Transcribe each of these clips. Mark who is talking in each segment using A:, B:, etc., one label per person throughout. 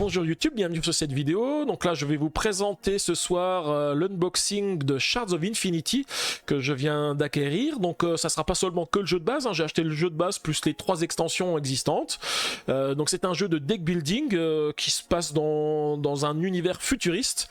A: Bonjour YouTube, bienvenue sur cette vidéo. Donc là je vais vous présenter ce soir l'unboxing de Shards of Infinity que je viens d'acquérir. Donc ça sera pas seulement que le jeu de base, hein. J'ai acheté le jeu de base plus les 3 extensions existantes. Donc c'est un jeu de deck building qui se passe dans un univers futuriste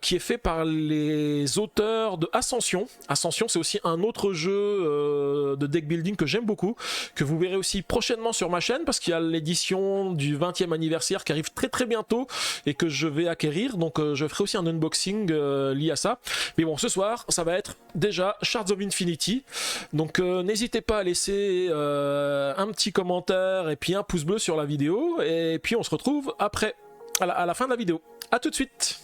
A: qui est fait par les auteurs de Ascension. Ascension c'est aussi un autre jeu de deck building que j'aime beaucoup, que vous verrez aussi prochainement sur ma chaîne parce qu'il y a l'édition du 20e anniversaire qui arrive très bientôt et que je vais acquérir, donc je ferai aussi un unboxing lié à ça. Mais bon, ce soir ça va être déjà Shards of Infinity, donc n'hésitez pas à laisser un petit commentaire et puis un pouce bleu sur la vidéo, et puis on se retrouve après à la fin de la vidéo. A tout de suite.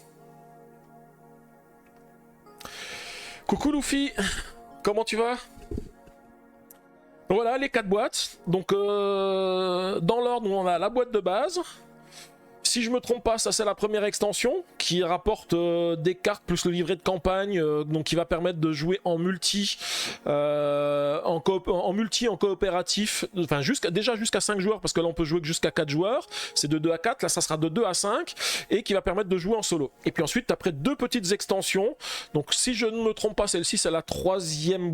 A: Coucou Luffy, comment tu vas? Voilà les 4 boîtes, donc dans l'ordre on a la boîte de base. Si je me trompe pas, ça c'est la première extension qui rapporte des cartes plus le livret de campagne, donc qui va permettre de jouer en multi, en coopératif, enfin déjà jusqu'à 5 joueurs, parce que là on peut jouer que jusqu'à 4 joueurs, c'est de 2 à 4, là ça sera de 2 à 5, et qui va permettre de jouer en solo. Et puis ensuite après 2 petites extensions, donc si je ne me trompe pas, celle-ci c'est la troisième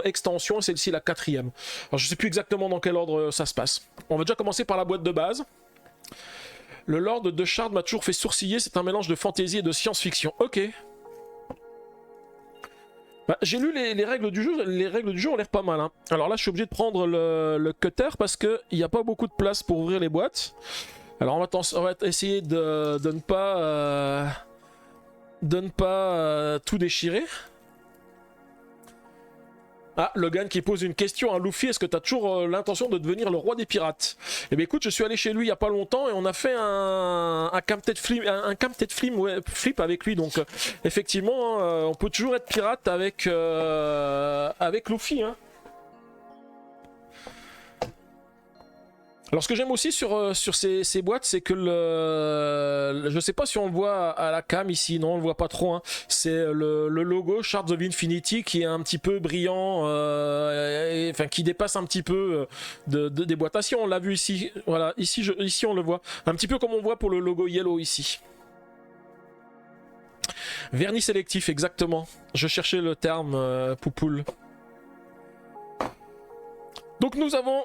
A: extension, et celle-ci la 4e. Alors je sais plus exactement dans quel ordre ça se passe. On va déjà commencer par la boîte de base. Le Lord de Shard m'a toujours fait sourciller, c'est un mélange de fantasy et de science-fiction. Ok. Bah, j'ai lu les règles du jeu, les règles du jeu ont l'air pas mal. Hein. Alors là, je suis obligé de prendre le cutter parce qu'il n'y a pas beaucoup de place pour ouvrir les boîtes. Alors on va essayer de ne pas tout déchirer. Ah, Logan qui pose une question à Luffy, est-ce que tu as toujours l'intention de devenir le roi des pirates? Eh bien écoute, je suis allé chez lui il n'y a pas longtemps et on a fait un Camped Flip avec lui, donc effectivement, on peut toujours être pirate avec Luffy. Hein. Alors ce que j'aime aussi sur ces boîtes, c'est que je sais pas si on le voit à la cam ici, non on le voit pas trop, hein. C'est le logo Shards of Infinity qui est un petit peu brillant, enfin qui dépasse un petit peu des boîtes. Ah si, on l'a vu ici, voilà, ici on le voit, un petit peu comme on voit pour le logo Yellow ici. Vernis sélectif, exactement, je cherchais le terme poupoule. Donc nous avons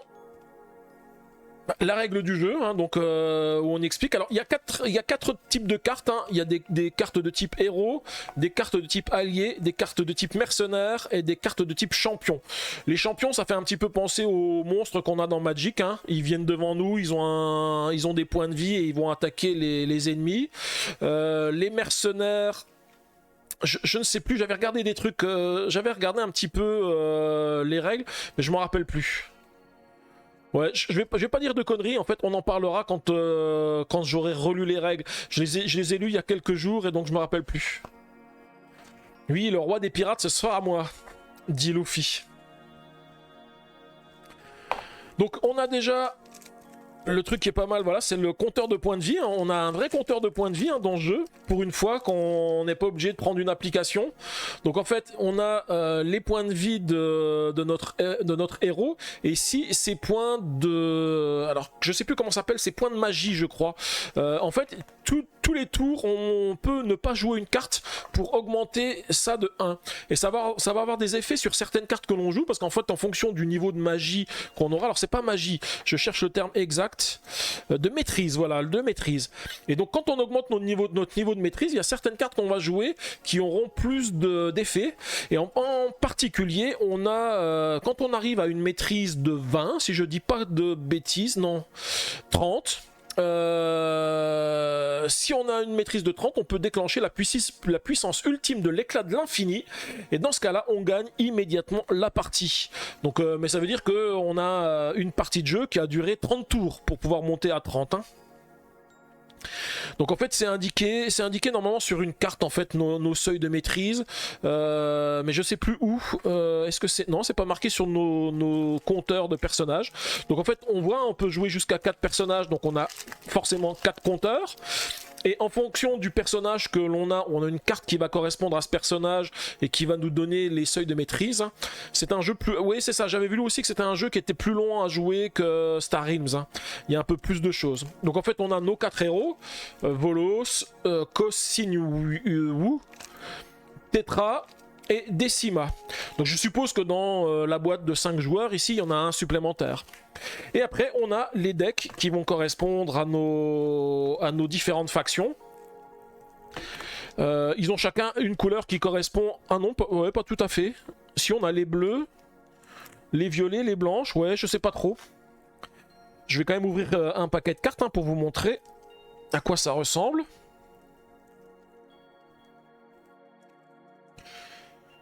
A: la règle du jeu, hein, donc où on explique. Alors il y a quatre types de cartes. Hein. Il y a des cartes de type héros, des cartes de type allié, des cartes de type mercenaire et des cartes de type champion. Les champions, ça fait un petit peu penser aux monstres qu'on a dans Magic. Hein. Ils viennent devant nous, ils ont des points de vie et ils vont attaquer les ennemis. Les mercenaires, je ne sais plus. J'avais regardé des trucs, j'avais regardé un petit peu les règles, mais je m'en rappelle plus. Ouais, je vais pas dire de conneries, en fait on en parlera quand j'aurai relu les règles. Je les ai lus il y a quelques jours et donc je me rappelle plus. Oui, le roi des pirates, ce sera à moi, dit Luffy. Donc on a déjà le truc qui est pas mal, voilà, c'est le compteur de points de vie. Hein. On a un vrai compteur de points de vie, hein, dans le jeu, pour une fois qu'on n'est pas obligé de prendre une application. Donc en fait, on a les points de vie de notre héros, et ici, ces points de... Alors, je sais plus comment ça s'appelle, ces points de magie, je crois. En fait, tous les tours, on peut ne pas jouer une carte pour augmenter ça de 1. Et ça va avoir des effets sur certaines cartes que l'on joue, parce qu'en fait, en fonction du niveau de magie qu'on aura, alors c'est pas magie, je cherche le terme exact, de maîtrise, voilà, de maîtrise. Et donc quand on augmente notre niveau de maîtrise, il y a certaines cartes qu'on va jouer qui auront plus d'effets. Et en particulier, on a, quand on arrive à une maîtrise de 20, si je dis pas de bêtises, non, 30, si on a une maîtrise de 30, on peut déclencher la puissance ultime de l'éclat de l'infini, et dans ce cas là on gagne immédiatement la partie. Donc mais ça veut dire qu'on a une partie de jeu qui a duré 30 tours pour pouvoir monter à 30, hein. Donc en fait c'est indiqué normalement sur une carte, en fait, nos seuils de maîtrise, mais je sais plus où. Est-ce que c'est... Non, c'est pas marqué sur nos compteurs de personnages. Donc en fait on voit, on peut jouer jusqu'à 4 personnages, donc on a forcément 4 compteurs. Et en fonction du personnage que l'on a, on a une carte qui va correspondre à ce personnage et qui va nous donner les seuils de maîtrise. C'est un jeu plus... Oui, c'est ça, j'avais vu aussi que c'était un jeu qui était plus long à jouer que Star Realms. Hein. Il y a un peu plus de choses. Donc en fait, on a nos 4 héros. Volos, Kosinwu, Tetra et Decima. Donc je suppose que dans la boîte de 5 joueurs, ici, il y en a un supplémentaire. Et après, on a les decks qui vont correspondre à nos différentes factions. Ils ont chacun une couleur qui correspond... Ah non, ouais, pas tout à fait. Si on a les bleus, les violets, les blanches, ouais, je sais pas trop. Je vais quand même ouvrir un paquet de cartes hein, pour vous montrer à quoi ça ressemble.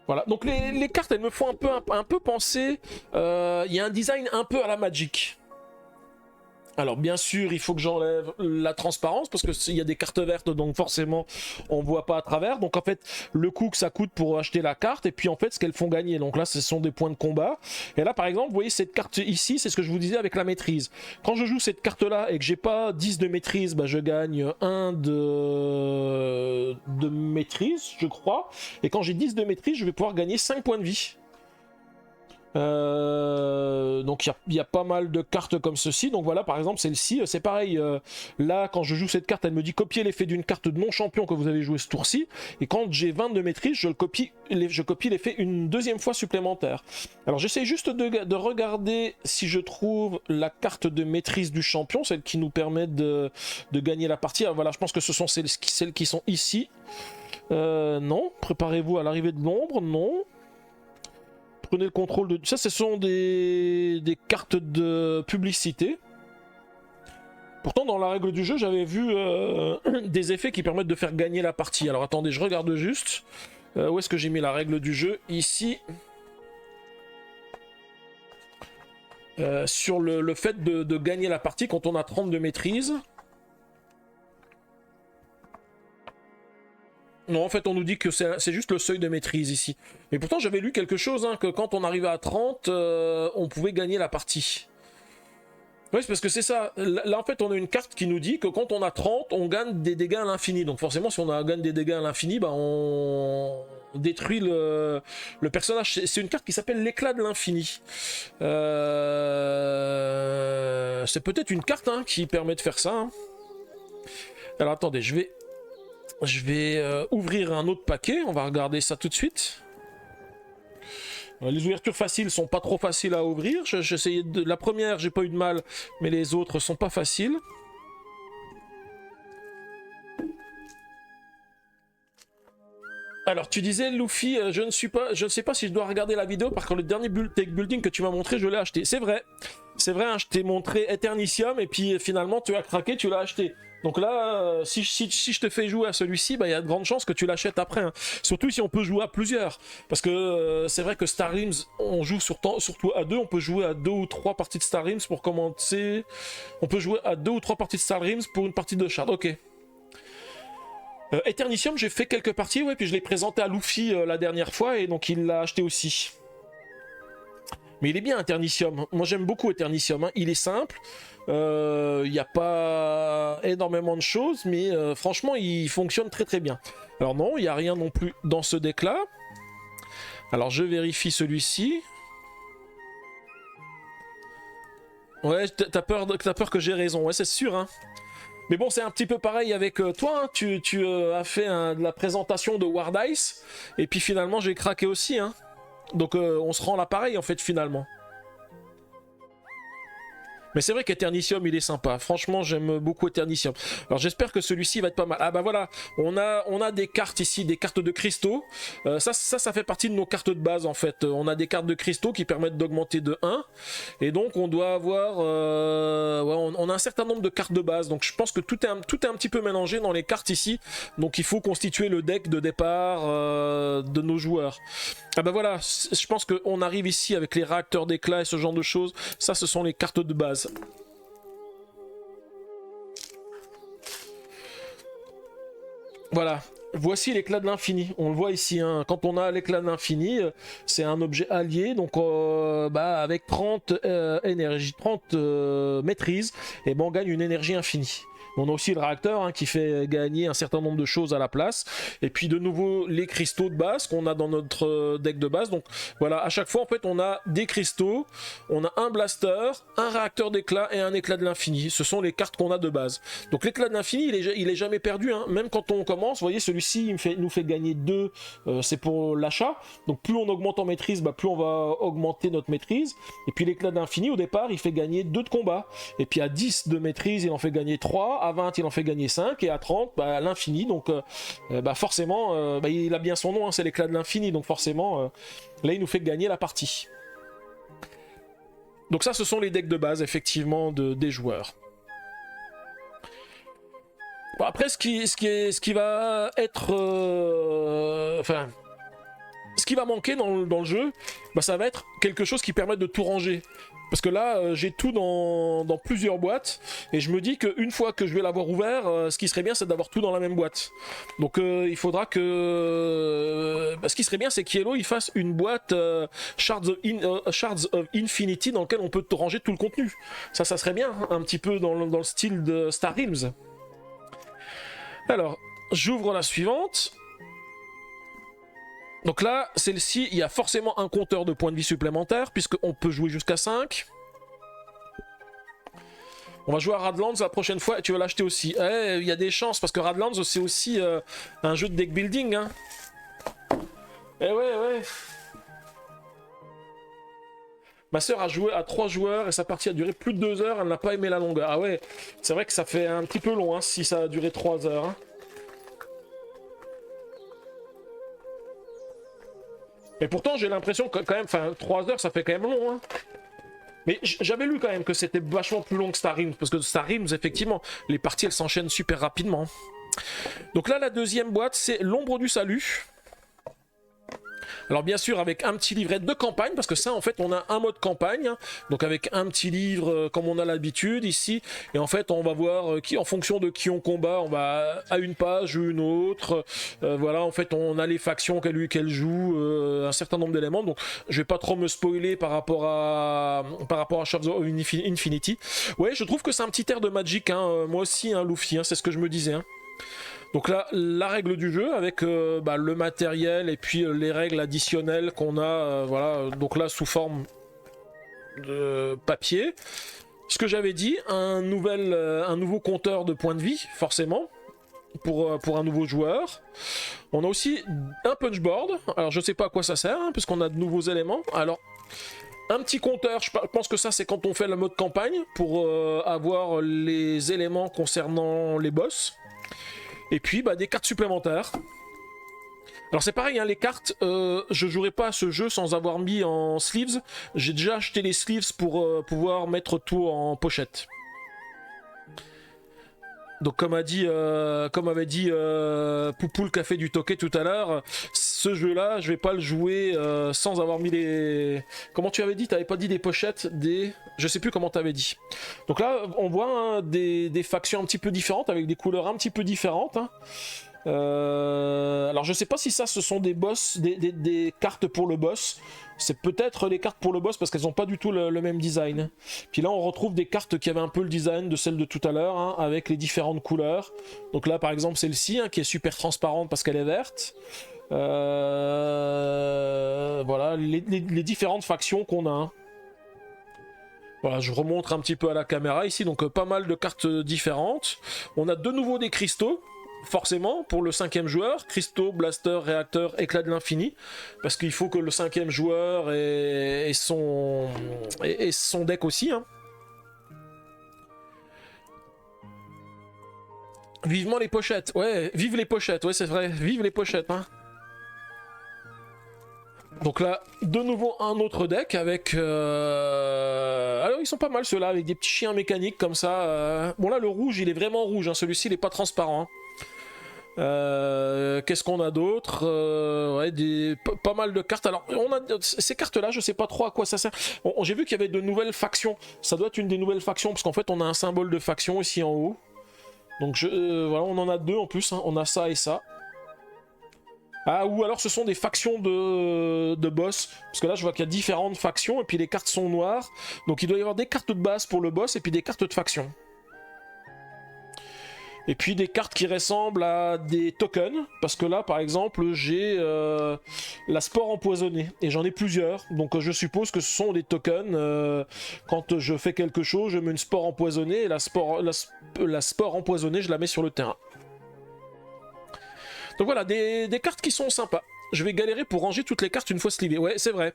A: Voilà, donc les cartes, elles me font un peu penser... Il y a un design un peu à la Magic. Alors bien sûr, il faut que j'enlève la transparence parce qu'il y a des cartes vertes, donc forcément on voit pas à travers. Donc en fait, le coût que ça coûte pour acheter la carte et puis en fait ce qu'elles font gagner. Donc là, ce sont des points de combat. Et là par exemple, vous voyez cette carte ici, c'est ce que je vous disais avec la maîtrise. Quand je joue cette carte là et que j'ai pas 10 de maîtrise, bah, je gagne 1 de maîtrise, je crois. Et quand j'ai 10 de maîtrise, je vais pouvoir gagner 5 points de vie. Donc il y a pas mal de cartes comme ceci. Donc voilà, par exemple celle-ci, c'est pareil. Là, quand je joue cette carte, elle me dit copier l'effet d'une carte de non-champion que vous avez joué ce tour-ci. Et quand j'ai 20 de maîtrise, je copie l'effet une deuxième fois supplémentaire. Alors j'essaie juste de regarder si je trouve la carte de maîtrise du champion, celle qui nous permet de gagner la partie. Alors voilà, je pense que ce sont celles qui sont ici. Non, préparez-vous à l'arrivée de l'ombre, non. Prenez le contrôle de... Ça, ce sont des cartes de publicité. Pourtant, dans la règle du jeu, j'avais vu des effets qui permettent de faire gagner la partie. Alors, attendez, je regarde juste. Où est-ce que j'ai mis la règle du jeu? Ici. Sur le fait de gagner la partie quand on a 30 de maîtrise. Non, en fait, on nous dit que c'est juste le seuil de maîtrise ici. Mais pourtant, j'avais lu quelque chose, hein, que quand on arrivait à 30, on pouvait gagner la partie. Oui, c'est parce que c'est ça. Là, en fait, on a une carte qui nous dit que quand on a 30, on gagne des dégâts à l'infini. Donc forcément, si on gagne des dégâts à l'infini, bah, on détruit le personnage. C'est une carte qui s'appelle l'éclat de l'infini. C'est peut-être une carte hein, qui permet de faire ça. Hein. Alors attendez, je vais ouvrir un autre paquet, on va regarder ça tout de suite. Les ouvertures faciles sont pas trop faciles à ouvrir. La première, j'ai pas eu de mal, mais les autres sont pas faciles. Alors tu disais Luffy, je ne sais pas si je dois regarder la vidéo parce que le dernier deck building que tu m'as montré, je l'ai acheté. C'est vrai, hein, je t'ai montré Eternicium et puis finalement tu as craqué, tu l'as acheté. Donc là, si je te fais jouer à celui-ci, bah, y a de grandes chances que tu l'achètes après. Hein. Surtout si on peut jouer à plusieurs. Parce que c'est vrai que Star Realms, on joue surtout à deux. On peut jouer à 2 ou 3 parties de Star Realms pour commencer. On peut jouer à 2 ou 3 parties de Star Realms pour une partie de Shard. Ok. Eternicium, j'ai fait quelques parties, ouais, puis je l'ai présenté à Luffy la dernière fois, et donc il l'a acheté aussi. Mais il est bien, Eternicium. Moi, j'aime beaucoup Eternicium. Hein. Il est simple. Il n'y a pas énormément de choses, mais franchement, il fonctionne très très bien. Alors non, il n'y a rien non plus dans ce deck-là. Alors, je vérifie celui-ci. Ouais, t'as peur que j'ai raison. Ouais, c'est sûr, hein. Mais bon, c'est un petit peu pareil avec toi. Hein. Tu as fait de la présentation de War Dice. Et puis finalement, j'ai craqué aussi. Hein. Donc on se rend là pareil en fait finalement. Mais c'est vrai qu'Eternicium il est sympa. Franchement j'aime beaucoup Eternicium. Alors j'espère que celui-ci va être pas mal. Ah bah voilà, on a des cartes ici, des cartes de cristaux. Ça fait partie de nos cartes de base en fait. On a des cartes de cristaux qui permettent d'augmenter de 1. Et donc on doit avoir... ouais, on a un certain nombre de cartes de base. Donc je pense que tout est un petit peu mélangé dans les cartes ici. Donc il faut constituer le deck de départ de nos joueurs. Ah bah voilà, je pense qu'on arrive ici avec les réacteurs d'éclat et ce genre de choses. Ça ce sont les cartes de base. Voilà, voici l'éclat de l'infini. On le voit ici, hein. Quand on a l'éclat de l'infini, c'est un objet allié. Donc avec 30 énergie, 30 maîtrise, et ben on gagne une énergie infinie. On a aussi le réacteur hein, qui fait gagner un certain nombre de choses à la place. Et puis de nouveau les cristaux de base qu'on a dans notre deck de base. Donc voilà, à chaque fois en fait on a des cristaux, on a un blaster, un réacteur d'éclat et un éclat de l'infini. Ce sont les cartes qu'on a de base. Donc l'éclat de l'infini il est jamais perdu. Hein. Même quand on commence, vous voyez celui-ci il nous fait gagner 2, c'est pour l'achat. Donc plus on augmente en maîtrise, plus on va augmenter notre maîtrise. Et puis l'éclat de l'infini au départ il fait gagner 2 de combat. Et puis à 10 de maîtrise il en fait gagner 3, à 20 il en fait gagner 5 et à 30 l'infini. Donc forcément il a bien son nom, hein, c'est l'éclat de l'infini. Donc forcément là il nous fait gagner la partie. Donc ça ce sont les decks de base effectivement des joueurs. Bon, après ce qui va être ce qui va manquer dans le jeu, ça va être quelque chose qui permette de tout ranger. Parce que là, j'ai tout dans plusieurs boîtes, et je me dis qu'une fois que je vais l'avoir ouvert, ce qui serait bien, c'est d'avoir tout dans la même boîte. Donc il faudra que... ce qui serait bien, c'est qu'Yellow il fasse une boîte Shards of Infinity dans laquelle on peut ranger tout le contenu. Ça serait bien, hein, un petit peu dans le style de Star Realms. Alors, j'ouvre la suivante. Donc là, celle-ci, il y a forcément un compteur de points de vie supplémentaires, puisqu'on peut jouer jusqu'à 5. On va jouer à Radlands la prochaine fois, et tu vas l'acheter aussi. Il y a des chances, parce que Radlands, c'est aussi un jeu de deck building. Hein. Ouais. Ma soeur a joué à 3 joueurs, et sa partie a duré plus de 2 heures, elle n'a pas aimé la longueur. Ah ouais, c'est vrai que ça fait un petit peu long, hein, si ça a duré 3 heures. Hein. Mais pourtant, j'ai l'impression que quand même, 3 heures, ça fait quand même long. Hein. Mais j'avais lu quand même que c'était vachement plus long que Star Realms, parce que Star Realms, effectivement, les parties, elles s'enchaînent super rapidement. Donc là, la deuxième boîte, c'est l'Ombre du Salut. Alors bien sûr avec un petit livret de campagne, parce que ça en fait on a un mode campagne, hein, donc avec un petit livre comme on a l'habitude ici, et en fait on va voir qui, en fonction de qui on combat, on va à une page ou une autre, voilà en fait on a les factions qu'elle joue, un certain nombre d'éléments, donc je vais pas trop me spoiler par rapport à Shards of Infinity. Ouais, je trouve que c'est un petit air de Magic, hein, moi aussi hein, Luffy, hein, c'est ce que je me disais. Hein. Donc là, la règle du jeu avec le matériel et puis les règles additionnelles qu'on a, voilà, donc là sous forme de papier. Ce que j'avais dit, un nouveau compteur de points de vie, forcément, pour un nouveau joueur. On a aussi un punchboard, alors je sais pas à quoi ça sert, hein, puisqu'on a de nouveaux éléments. Alors, un petit compteur, je pense que ça c'est quand on fait le mode campagne, pour avoir les éléments concernant les boss. Et puis des cartes supplémentaires. Alors c'est pareil, hein, les cartes, je jouerai pas à ce jeu sans avoir mis en sleeves. J'ai déjà acheté les sleeves pour pouvoir mettre tout en pochette. Donc comme avait dit Poupou le café du Toquet tout à l'heure, ce jeu-là, je vais pas le jouer sans avoir mis les... Comment tu avais dit? T'avais pas dit des pochettes, des... Je sais plus comment t'avais dit. Donc là, on voit hein, des factions un petit peu différentes, avec des couleurs un petit peu différentes. Hein. Alors je sais pas si ça, ce sont des boss, des cartes pour le boss. C'est peut-être les cartes pour le boss parce qu'elles ont pas du tout le même design. Puis là on retrouve des cartes qui avaient un peu le design de celles de tout à l'heure, hein, avec les différentes couleurs. Donc là par exemple celle-ci hein, qui est super transparente parce qu'elle est verte. Voilà les différentes factions qu'on a. Hein. Voilà, je remontre un petit peu à la caméra ici, donc pas mal de cartes différentes. On a de nouveau des cristaux. Forcément, pour le 5e joueur, cristaux, blaster, réacteur, éclat de l'infini, parce qu'il faut que le 5e joueur ait son deck aussi. Hein. Vivement les pochettes, ouais, vive les pochettes, ouais c'est vrai, vive les pochettes. Hein. Donc là, de nouveau un autre deck avec... Alors ils sont pas mal ceux-là, avec des petits chiens mécaniques comme ça. Bon là le rouge, il est vraiment rouge, hein. Celui-ci il est pas transparent. Hein. Qu'est-ce qu'on a d'autre ouais, pas mal de cartes. Alors on a ces cartes là, je sais pas trop à quoi ça sert. J'ai vu qu'il y avait de nouvelles factions. Ça doit être une des nouvelles factions parce qu'en fait on a un symbole de faction ici en haut. Donc voilà, on en a 2 en plus. Hein. On a ça et ça. Ah, ou alors ce sont des factions de boss. Parce que là je vois qu'il y a différentes factions et puis les cartes sont noires. Donc il doit y avoir des cartes de base pour le boss et puis des cartes de faction. Et puis des cartes qui ressemblent à des tokens, parce que là par exemple j'ai la spore empoisonnée, et j'en ai plusieurs, donc je suppose que ce sont des tokens, quand je fais quelque chose je mets une spore empoisonnée, et la spore empoisonnée je la mets sur le terrain. Donc voilà, des cartes qui sont sympas. Je vais galérer pour ranger toutes les cartes une fois slivées, ouais c'est vrai.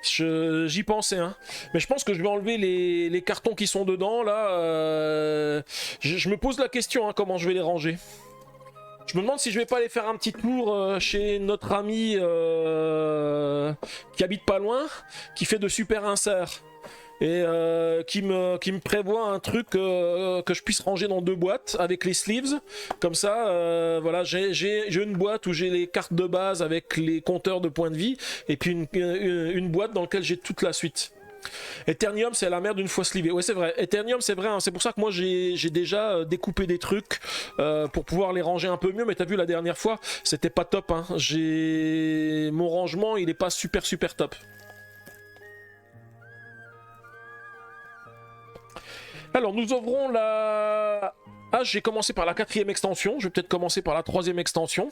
A: J'y pensais, hein. Mais je pense que je vais enlever les cartons qui sont dedans, là. Je me pose la question, hein, comment je vais les ranger. Je me demande si je vais pas aller faire un petit tour chez notre ami qui habite pas loin, qui fait de super inserts. Et qui me prévoit un truc que je puisse ranger dans 2 boîtes avec les sleeves. Comme ça, voilà, j'ai une boîte où j'ai les cartes de base avec les compteurs de points de vie, et puis une boîte dans laquelle j'ai toute la suite. Eternium, c'est la merde une fois slivé. Ouais, c'est vrai. Eternium, c'est vrai. Hein. C'est pour ça que moi, j'ai déjà découpé des trucs pour pouvoir les ranger un peu mieux. Mais t'as vu, la dernière fois, c'était pas top. Hein. Mon rangement, il est pas super top. Alors, nous ouvrons la... Ah, j'ai commencé par la 4e extension, je vais peut-être commencer par la 3e extension.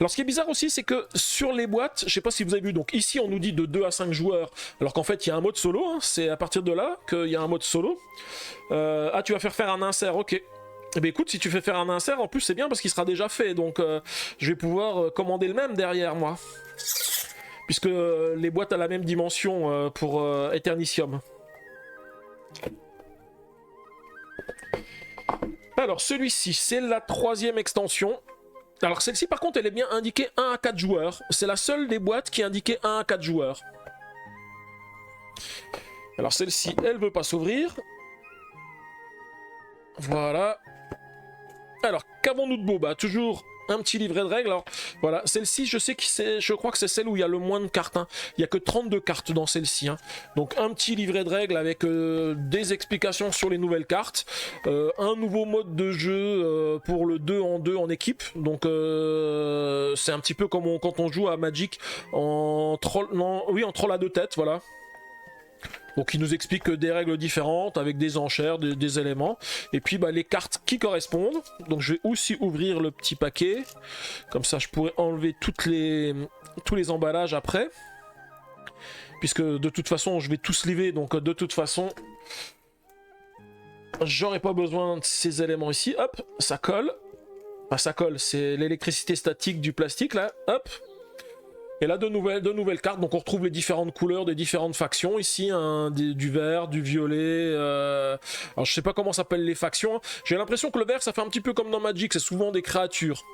A: Alors ce qui est bizarre aussi, c'est que sur les boîtes, je sais pas si vous avez vu, donc ici on nous dit de 2 à 5 joueurs, alors qu'en fait il y a un mode solo, hein, c'est à partir de là qu'il y a un mode solo. Ah, tu vas faire un insert, ok. Eh bien écoute, si tu fais faire un insert, en plus c'est bien parce qu'il sera déjà fait, donc je vais pouvoir commander le même derrière moi. Puisque les boîtes à la même dimension pour Eternicium. Alors celui-ci, c'est la 3e extension. Alors celle-ci par contre elle est bien indiquée 1 à 4 joueurs. C'est la seule des boîtes qui est indiquée 1 à 4 joueurs. Alors celle-ci, elle veut pas s'ouvrir. Voilà. Alors qu'avons-nous de beau? Bah toujours un petit livret de règles. Alors voilà, celle-ci je crois que c'est celle où il y a le moins de cartes. Hein. Il n'y a que 32 cartes dans celle-ci. Hein. Donc un petit livret de règles avec des explications sur les nouvelles cartes. Un nouveau mode de jeu pour le 2 en 2 en équipe. Donc c'est un petit peu comme quand on joue à Magic en troll, non, oui, en troll à 2 têtes, voilà. Donc il nous explique des règles différentes avec des enchères, des éléments. Et puis bah, les cartes qui correspondent. Donc je vais aussi ouvrir le petit paquet. Comme ça je pourrais enlever tous les emballages après. Puisque de toute façon je vais tous liver. Donc de toute façon j'aurai pas besoin de ces éléments ici. Hop, ça colle. Enfin ça colle, c'est l'électricité statique du plastique là. Hop. Et là, de nouvelles cartes, donc on retrouve les différentes couleurs des différentes factions ici, hein, du vert, du violet. Alors je sais pas comment s'appellent les factions. Hein. J'ai l'impression que le vert, ça fait un petit peu comme dans Magic, c'est souvent des créatures.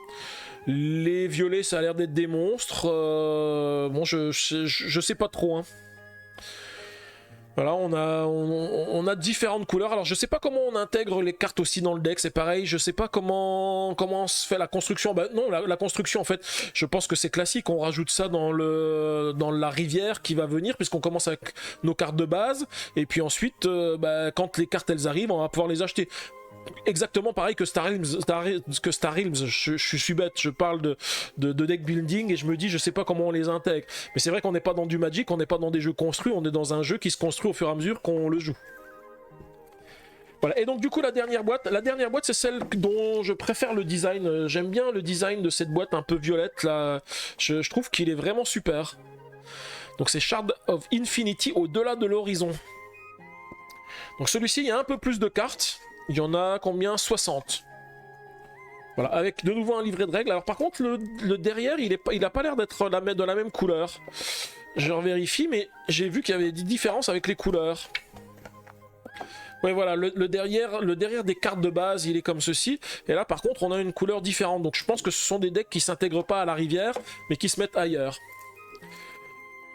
A: Les violets, ça a l'air d'être des monstres. Bon, je sais pas trop. Hein. Voilà, on a différentes couleurs. Alors je sais pas comment on intègre les cartes aussi dans le deck, c'est pareil, je sais pas comment se fait la construction. Bah non, la construction en fait, je pense que c'est classique, on rajoute ça dans la rivière qui va venir, puisqu'on commence avec nos cartes de base, et puis ensuite, bah, quand les cartes elles arrivent, on va pouvoir les acheter. Exactement pareil que Star Realms, je suis bête, je parle de deck building et je me dis je sais pas comment on les intègre. Mais c'est vrai qu'on n'est pas dans du Magic, on n'est pas dans des jeux construits, on est dans un jeu qui se construit au fur et à mesure qu'on le joue. Voilà, et donc du coup la dernière boîte c'est celle dont je préfère le design, j'aime bien le design de cette boîte un peu violette là, je trouve qu'il est vraiment super. Donc c'est Shard of Infinity au-delà de l'horizon. Donc celui-ci il y a un peu plus de cartes. Il y en a combien? 60. Voilà, avec de nouveau un livret de règles. Alors par contre, le derrière, il a pas l'air d'être de la même couleur. Je vérifie, mais j'ai vu qu'il y avait des différences avec les couleurs. Ouais, voilà, le derrière des cartes de base, il est comme ceci. Et là, par contre, on a une couleur différente. Donc je pense que ce sont des decks qui s'intègrent pas à la rivière, mais qui se mettent ailleurs.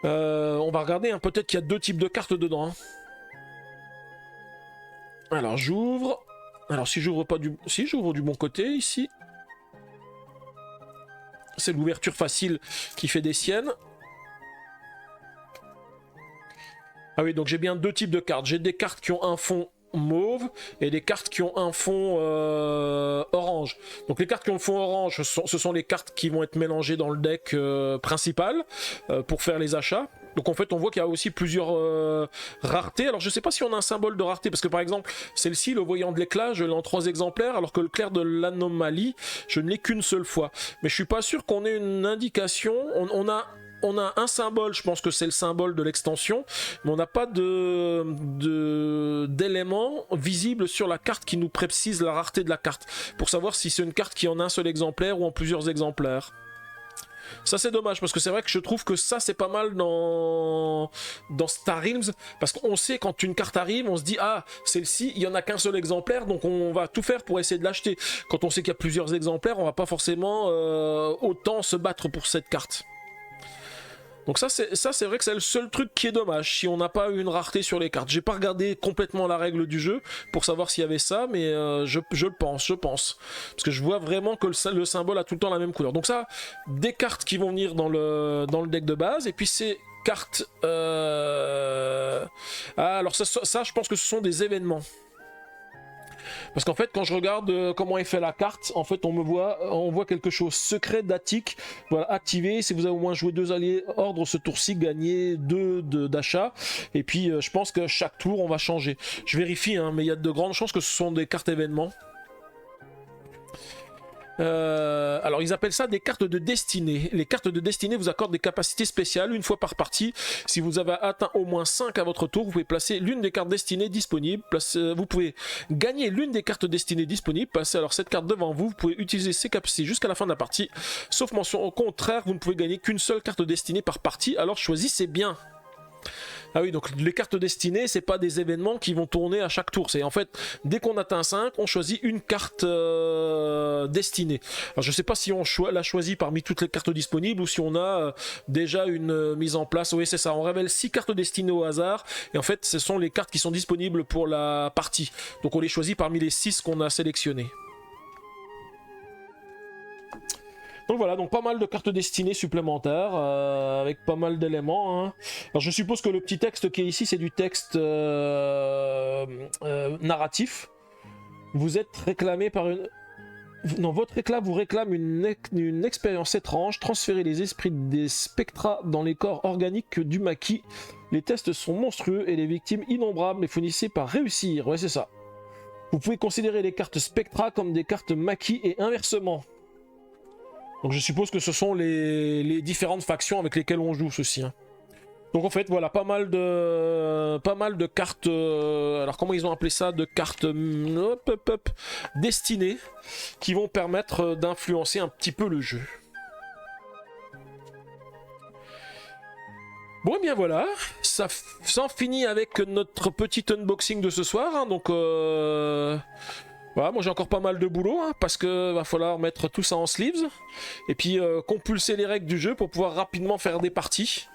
A: On va regarder, hein, peut-être qu'il y a 2 types de cartes dedans. Hein. Alors j'ouvre. Alors si j'ouvre pas du... Si j'ouvre du bon côté ici. C'est l'ouverture facile qui fait des siennes. Ah oui, donc j'ai bien 2 types de cartes. J'ai des cartes qui ont un fond mauve et des cartes qui ont un fond orange. Donc les cartes qui ont le fond orange, ce sont les cartes qui vont être mélangées dans le deck principal pour faire les achats. Donc en fait on voit qu'il y a aussi plusieurs raretés. Alors je sais pas si on a un symbole de rareté, parce que par exemple celle-ci, le voyant de l'éclat, je l'ai en 3 exemplaires, alors que le clair de l'anomalie, je ne l'ai qu'une seule fois. Mais je suis pas sûr qu'on ait une indication. On a un symbole, je pense que c'est le symbole de l'extension, mais on n'a pas d'éléments visibles sur la carte qui nous précise la rareté de la carte, pour savoir si c'est une carte qui est en un seul exemplaire ou en plusieurs exemplaires. Ça c'est dommage, parce que c'est vrai que je trouve que ça c'est pas mal dans Star Realms, parce qu'on sait quand une carte arrive, on se dit ah celle-ci il y en a qu'un seul exemplaire, donc on va tout faire pour essayer de l'acheter. Quand on sait qu'il y a plusieurs exemplaires, on va pas forcément autant se battre pour cette carte. Donc ça c'est vrai que c'est le seul truc qui est dommage, si on n'a pas une rareté sur les cartes. J'ai pas regardé complètement la règle du jeu pour savoir s'il y avait ça, mais je pense. Parce que je vois vraiment que le symbole a tout le temps la même couleur. Donc ça, des cartes qui vont venir dans le deck de base, et puis ces cartes... Ah, alors ça, je pense que ce sont des événements. Parce qu'en fait, quand je regarde comment est fait la carte, en fait, on voit quelque chose. Secret d'Attic, voilà, activé. Si vous avez au moins joué 2 alliés ordre ce tour-ci, gagnez 2 d'achat. Et puis, je pense que chaque tour, on va changer. Je vérifie, hein, mais il y a de grandes chances que ce sont des cartes événements. Alors ils appellent ça des cartes de destinée. Les cartes de destinée vous accordent des capacités spéciales une fois par partie. Si vous avez atteint au moins 5 à votre tour, vous pouvez placer l'une des cartes destinées disponibles. Vous pouvez gagner l'une des cartes destinées disponibles. Passez alors cette carte devant vous. Vous pouvez utiliser ces capacités jusqu'à la fin de la partie. Sauf mention au contraire, vous ne pouvez gagner qu'une seule carte destinée par partie. Alors choisissez bien. Ah oui, donc les cartes destinées, c'est pas des événements qui vont tourner à chaque tour. C'est en fait, dès qu'on atteint 5, on choisit une carte destinée. Alors je sais pas si on l'a choisi parmi toutes les cartes disponibles ou si on a déjà une mise en place. Oui, c'est ça, on révèle 6 cartes destinées au hasard. Et en fait, ce sont les cartes qui sont disponibles pour la partie. Donc on les choisit parmi les 6 qu'on a sélectionnées. Donc voilà, donc pas mal de cartes destinées supplémentaires, avec pas mal d'éléments. Hein. Alors je suppose que le petit texte qui est ici, c'est du texte narratif. Vous êtes réclamé par une... Non, votre éclat vous réclame une expérience étrange. Transférez les esprits des spectras dans les corps organiques du maquis. Les tests sont monstrueux et les victimes innombrables, mais finissez par réussir. Ouais, c'est ça. Vous pouvez considérer les cartes spectras comme des cartes maquis et inversement. Donc je suppose que ce sont les différentes factions avec lesquelles on joue ceci. Hein. Donc en fait voilà, pas mal de cartes, alors comment ils ont appelé ça, de cartes destinées, qui vont permettre d'influencer un petit peu le jeu. Bon et bien voilà, ça s'en finit avec notre petit unboxing de ce soir. Hein, donc voilà, moi j'ai encore pas mal de boulot, hein, parce que va falloir mettre tout ça en sleeves, et puis compulser les règles du jeu pour pouvoir rapidement faire des parties,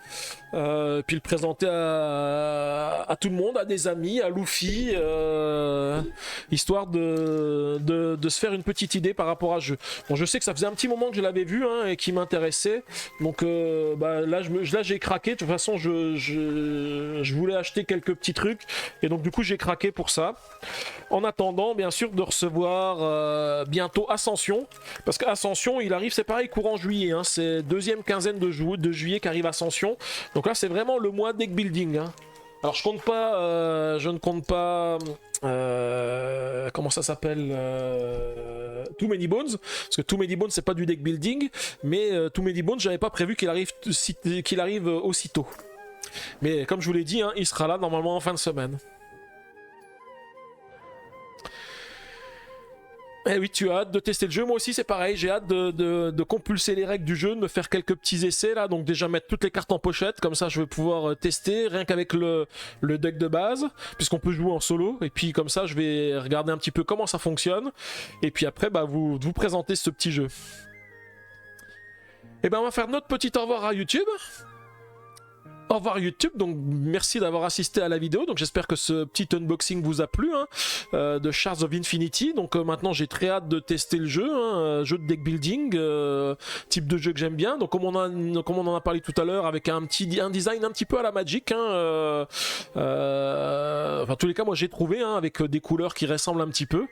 A: puis le présenter à tout le monde, à des amis, à Luffy, histoire de se faire une petite idée par rapport à ce jeu. Bon, je sais que ça faisait un petit moment que je l'avais vu, hein, et qui m'intéressait, donc bah, là j'ai craqué. De toute façon je voulais acheter quelques petits trucs, et donc du coup j'ai craqué pour ça. En attendant bien sûr de recevoir bientôt Ascension, parce qu'Ascension il arrive, c'est pareil, courant juillet, hein, c'est deuxième quinzaine de juillet qu'arrive Ascension, donc là c'est vraiment le mois deck building. Hein. Alors je ne compte pas comment ça s'appelle, Too Many Bones, parce que Too Many Bones c'est pas du deck building, mais Too Many Bones j'avais pas prévu qu'il arrive aussitôt, mais comme je vous l'ai dit, hein, il sera là normalement en fin de semaine. Eh oui, tu as hâte de tester le jeu, moi aussi c'est pareil, j'ai hâte de compulser les règles du jeu, de me faire quelques petits essais là, donc déjà mettre toutes les cartes en pochette, comme ça je vais pouvoir tester, rien qu'avec le deck de base, puisqu'on peut jouer en solo, et puis comme ça je vais regarder un petit peu comment ça fonctionne, et puis après bah, vous présenter ce petit jeu. Et ben on va faire notre petit au revoir à YouTube. Au revoir YouTube, donc merci d'avoir assisté à la vidéo, donc j'espère que ce petit unboxing vous a plu, hein, de Shards of Infinity. Donc maintenant j'ai très hâte de tester le jeu, hein, jeu de deck building, type de jeu que j'aime bien, donc comme on en a parlé tout à l'heure, avec un design un petit peu à la Magic, hein, enfin en tous les cas moi j'ai trouvé, hein, avec des couleurs qui ressemblent un petit peu,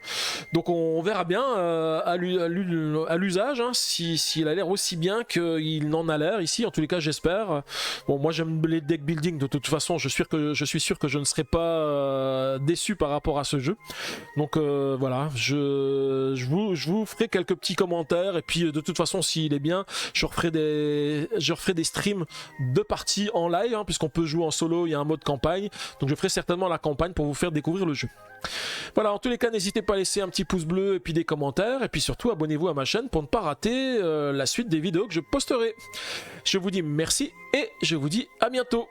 A: donc on verra bien à l'usage, hein, s'il a l'air aussi bien qu'il n'en a l'air ici, en tous les cas j'espère. Bon moi j'aime les deck building, de toute façon, je suis sûr que je ne serai pas déçu par rapport à ce jeu. Donc voilà, je vous ferai quelques petits commentaires, et puis de toute façon, s'il est bien, je referai des streams de parties en live, hein, puisqu'on peut jouer en solo, il y a un mode campagne, donc je ferai certainement la campagne pour vous faire découvrir le jeu. Voilà, en tous les cas, n'hésitez pas à laisser un petit pouce bleu et puis des commentaires, et puis surtout abonnez-vous à ma chaîne pour ne pas rater la suite des vidéos que je posterai. Je vous dis merci et je vous dis à bientôt.